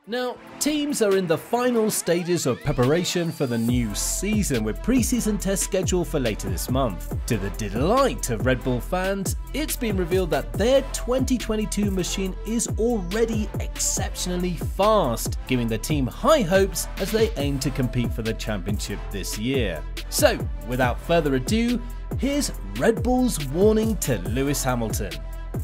Now, teams are in the final stages of preparation for the new season, with pre-season tests scheduled for later this month. To the delight of Red Bull fans, it's been revealed that their 2022 machine is already exceptionally fast, giving the team high hopes as they aim to compete for the championship this year. So, without further ado, here's Red Bull's warning to Lewis Hamilton.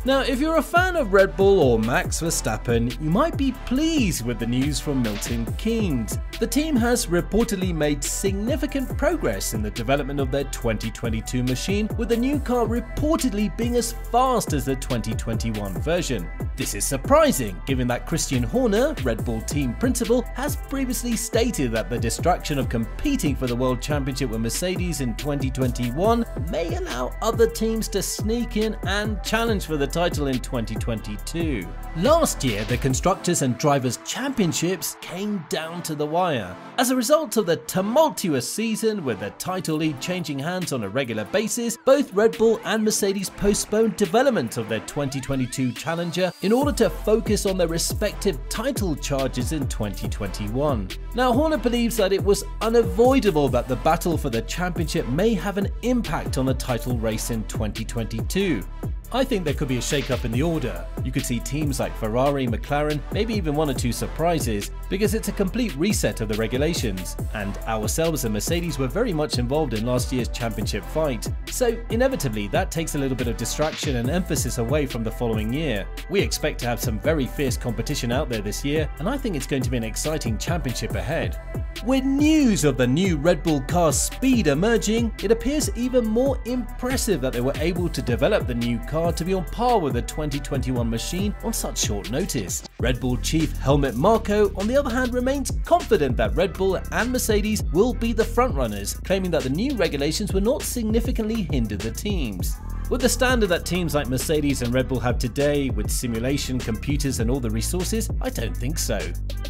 Now, if you're a fan of Red Bull or Max Verstappen, you might be pleased with the news from Milton Keynes. The team has reportedly made significant progress in the development of their 2022 machine, with the new car reportedly being as fast as the 2021 version. This is surprising, given that Christian Horner, Red Bull team principal, has previously stated that the distraction of competing for the World Championship with Mercedes in 2021 may allow other teams to sneak in and challenge for the title in 2022. Last year, the Constructors and Drivers' Championships came down to the wire. As a result of the tumultuous season, with the title lead changing hands on a regular basis, both Red Bull and Mercedes postponed development of their 2022 challenger in order to focus on their respective title charges in 2021. Now, Horner believes that it was unavoidable that the battle for the championship may have an impact on the title race in 2022. I think there could be a shake-up in the order. You could see teams like Ferrari, McLaren, maybe even one or two surprises, because it's a complete reset of the regulations, and ourselves and Mercedes were very much involved in last year's championship fight. So inevitably that takes a little bit of distraction and emphasis away from the following year. We expect to have some very fierce competition out there this year, and I think it's going to be an exciting championship ahead. With news of the new Red Bull car's speed emerging, it appears even more impressive that they were able to develop the new car to be on par with the 2021 machine on such short notice. Red Bull chief Helmut Marko, on the other hand, remains confident that Red Bull and Mercedes will be the frontrunners, claiming that the new regulations will not significantly hinder the teams. With the standard that teams like Mercedes and Red Bull have today, with simulation, computers and all the resources, I don't think so.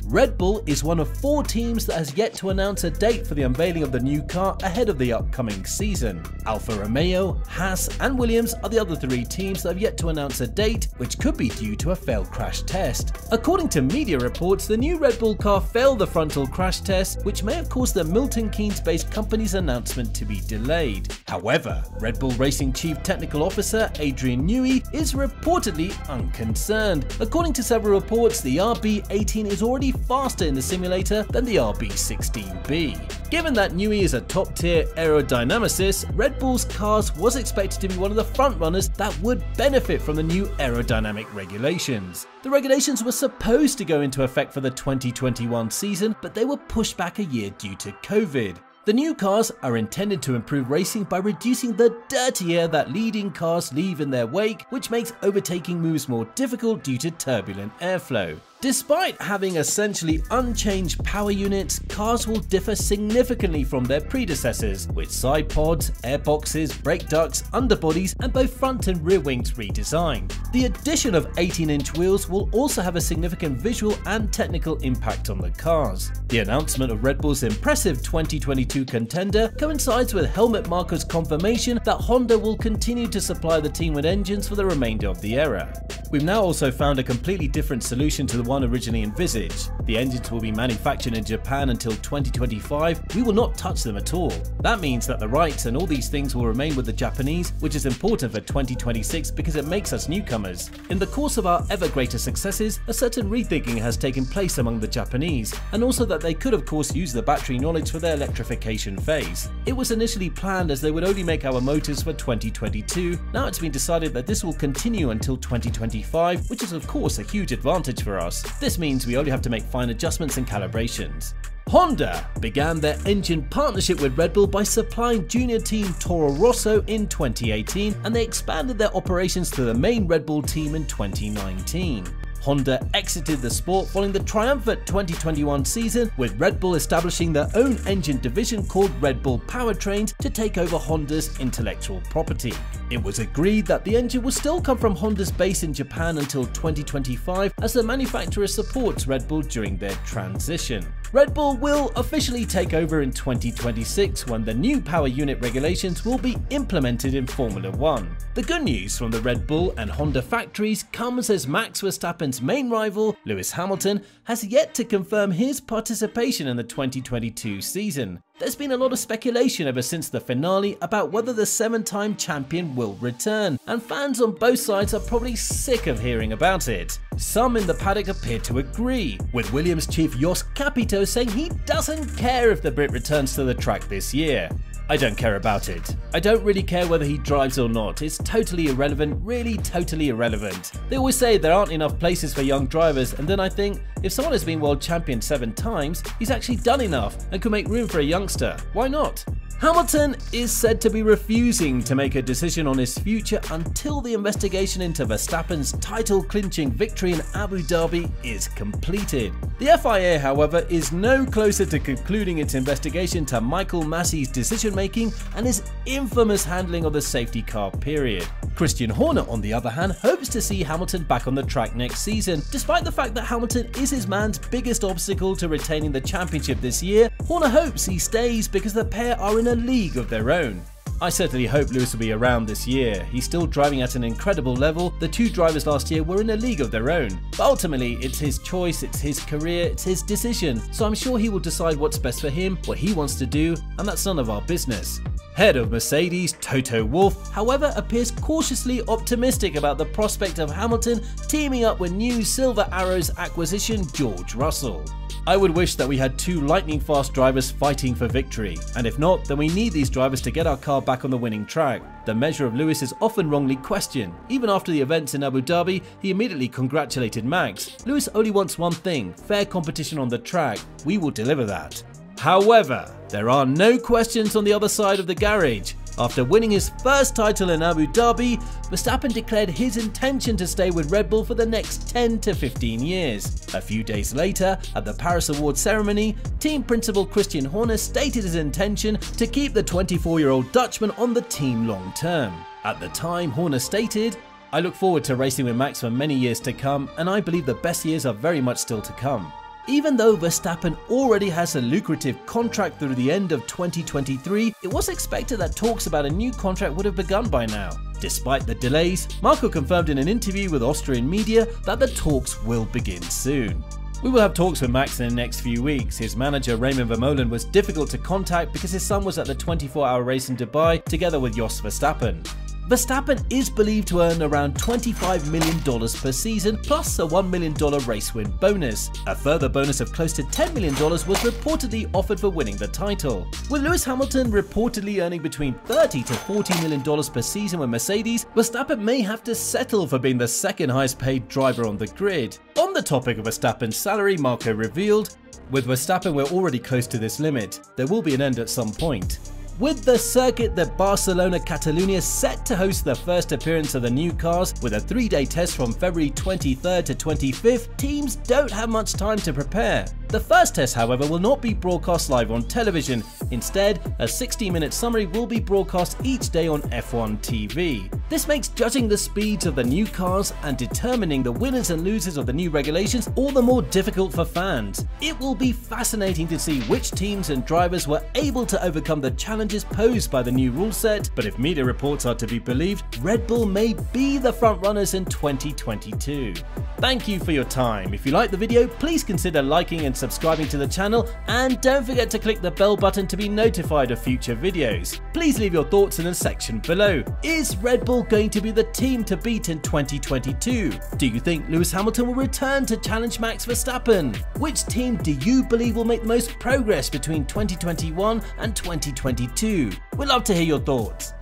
Red Bull is one of 4 teams that has yet to announce a date for the unveiling of the new car ahead of the upcoming season. Alfa Romeo, Haas and Williams are the other 3 teams that have yet to announce a date, which could be due to a failed crash test. According to media reports, the new Red Bull car failed the frontal crash test, which may have caused the Milton Keynes-based company's announcement to be delayed. However, Red Bull Racing Chief Technical Officer Adrian Newey is reportedly unconcerned. According to several reports, the RB18 is already faster in the simulator than the RB16B. Given that Newey is a top-tier aerodynamicist, Red Bull's cars was expected to be one of the frontrunners that would benefit from the new aerodynamic regulations. The regulations were supposed to go into effect for the 2021 season, but they were pushed back a year due to COVID. The new cars are intended to improve racing by reducing the dirty air that leading cars leave in their wake, which makes overtaking moves more difficult due to turbulent airflow. Despite having essentially unchanged power units, cars will differ significantly from their predecessors, with side pods, airboxes, brake ducts, underbodies and both front and rear wings redesigned. The addition of 18-inch wheels will also have a significant visual and technical impact on the cars. The announcement of Red Bull's impressive 2022 contender coincides with Helmut Marko's confirmation that Honda will continue to supply the team with engines for the remainder of the era. We've now also found a completely different solution to the one originally envisaged. The engines will be manufactured in Japan until 2025. We will not touch them at all. That means that the rights and all these things will remain with the Japanese, which is important for 2026 because it makes us newcomers. In the course of our ever greater successes, a certain rethinking has taken place among the Japanese, and also that they could of course use the battery knowledge for their electrification phase. It was initially planned as they would only make our motors for 2022. Now it's been decided that this will continue until 2025, which is of course a huge advantage for us. This means we only have to make fine adjustments and calibrations. Honda began their engine partnership with Red Bull by supplying junior team Toro Rosso in 2018, and they expanded their operations to the main Red Bull team in 2019. Honda exited the sport following the triumphant 2021 season, with Red Bull establishing their own engine division called Red Bull Powertrains to take over Honda's intellectual property. It was agreed that the engine will still come from Honda's base in Japan until 2025 as the manufacturer supports Red Bull during their transition. Red Bull will officially take over in 2026 when the new power unit regulations will be implemented in Formula 1. The good news from the Red Bull and Honda factories comes as Max Verstappen's main rival, Lewis Hamilton, has yet to confirm his participation in the 2022 season. There's been a lot of speculation ever since the finale about whether the 7-time champion will return, and fans on both sides are probably sick of hearing about it. Some in the paddock appear to agree, with Williams chief Jos Capito saying he doesn't care if the Brit returns to the track this year. I don't care about it. I don't really care whether he drives or not. It's totally irrelevant, really totally irrelevant. They always say there aren't enough places for young drivers, and then I think, if someone has been world champion 7 times, he's actually done enough and could make room for a youngster. Why not? Hamilton is said to be refusing to make a decision on his future until the investigation into Verstappen's title-clinching victory in Abu Dhabi is completed. The FIA, however, is no closer to concluding its investigation to Michael Massey's decision-making and his infamous handling of the safety car period. Christian Horner, on the other hand, hopes to see Hamilton back on the track next season. Despite the fact that Hamilton is his man's biggest obstacle to retaining the championship this year, Horner hopes he stays because the pair are in a league of their own. I certainly hope Lewis will be around this year. He's still driving at an incredible level. The 2 drivers last year were in a league of their own. But ultimately, it's his choice, it's his career, it's his decision. So I'm sure he will decide what's best for him, what he wants to do, and that's none of our business. Head of Mercedes, Toto Wolff, however, appears cautiously optimistic about the prospect of Hamilton teaming up with new Silver Arrows acquisition George Russell. I would wish that we had 2 lightning-fast drivers fighting for victory, and if not, then we need these drivers to get our car back on the winning track. The measure of Lewis is often wrongly questioned. Even after the events in Abu Dhabi, he immediately congratulated Max. Lewis only wants one thing: fair competition on the track. We will deliver that. However, there are no questions on the other side of the garage. After winning his first title in Abu Dhabi, Verstappen declared his intention to stay with Red Bull for the next 10 to 15 years. A few days later, at the Paris Awards ceremony, team principal Christian Horner stated his intention to keep the 24-year-old Dutchman on the team long term. At the time, Horner stated, "I look forward to racing with Max for many years to come, and I believe the best years are very much still to come." Even though Verstappen already has a lucrative contract through the end of 2023, it was expected that talks about a new contract would have begun by now. Despite the delays, Marco confirmed in an interview with Austrian media that the talks will begin soon. We will have talks with Max in the next few weeks. His manager Raymond Vermeulen was difficult to contact because his son was at the 24-hour race in Dubai together with Jos Verstappen. Verstappen is believed to earn around $25 million per season, plus a $1 million race win bonus. A further bonus of close to $10 million was reportedly offered for winning the title. With Lewis Hamilton reportedly earning between $30 to $40 million per season with Mercedes, Verstappen may have to settle for being the second highest paid driver on the grid. On the topic of Verstappen's salary, Marco revealed, "With Verstappen, we're already close to this limit. There will be an end at some point." With the circuit at Barcelona Catalunya set to host the first appearance of the new cars with a 3-day test from February 23rd to 25th, teams don't have much time to prepare. The first test, however, will not be broadcast live on television. Instead, a 60-minute summary will be broadcast each day on F1 TV. This makes judging the speeds of the new cars and determining the winners and losers of the new regulations all the more difficult for fans. It will be fascinating to see which teams and drivers were able to overcome the challenges posed by the new rule set, but if media reports are to be believed, Red Bull may be the front runners in 2022. Thank you for your time. If you liked the video, please consider liking and subscribing to the channel, and don't forget to click the bell button to be notified of future videos. Please leave your thoughts in the section below. Is Red Bull going to be the team to beat in 2022? Do you think Lewis Hamilton will return to challenge Max Verstappen? Which team do you believe will make the most progress between 2021 and 2022? We'd love to hear your thoughts.